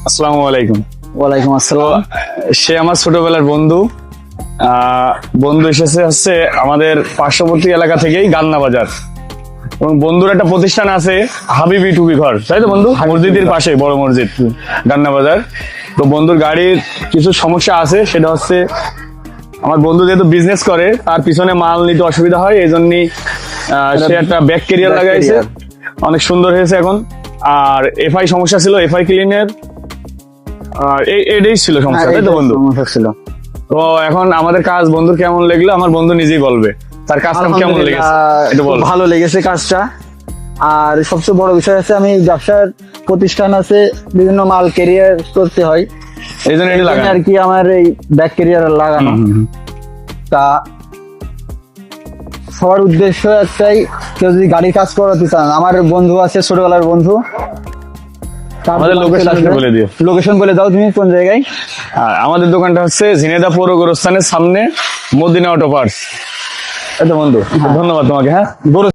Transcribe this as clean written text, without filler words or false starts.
আসসালামু আলাইকুম। ওয়ালাইকুম আসসালাম। সে আমার ছোটবেলার বন্ধু। বন্ধু এসেছে হচ্ছে আমাদের পার্শ্ববর্তী এলাকা থেকেই গান্না বাজার, এবং বন্ধুর একটা প্রতিষ্ঠান আছে হাবিবি টুবি ঘর, তাই তো বন্ধু? মসজিদের পাশে বড় মসজিদ গান্না বাজার। তো বন্ধুর গাড়ির কিছু সমস্যা আছে, সেটা হচ্ছে আমার বন্ধু যেহেতু বিজনেস করে তার পিছনে মাল নিতে অসুবিধা হয়, এই জন্যই সে একটা ব্যাক ক্যারিয়ার back লাগাইছে, carrier। অনেক সুন্দর হয়েছে এখন। আর এফআই সমস্যা ছিল, এফআই ক্লিনের এটাই ছিল সমস্যা, তাই তো বন্ধু? সমস্যা ছিল। তো এখন আমাদের কাজ বন্ধুর কেমন লাগলো আমার বন্ধু নিজেই বলবে, তার কাজটা কেমন লেগেছে এটা খুব বল। ভালো লেগেছে কাজটা। আর সবচেয়ে বড় বিষয় আছে, আমি ব্যবসার প্রতিষ্ঠান আছে, বিভিন্ন মাল ক্যারিয়ার করতে হয়, এই জন্য এটা এই জন্য লাগানো। আর কি আমার এই ব্যাক ক্যারিয়ার লাগানো। তা সবার উদ্দেশ্য একটাই, কেউ যদি গাড়ির কাজ করাতে চান, আমার বন্ধু আছে ছোটবেলার বন্ধু, আমাদের লোকেশনটা বলে দিও। লোকেশন বলে দাও তুমি কোন জায়গায়। আর আমাদের দোকানটা হচ্ছে ঝিনেদা পৌর গোরস্থানের সামনে মদিনা অটো পার্টস। এই তো বন্ধু, ধন্যবাদ তোমাকে। হ্যাঁ,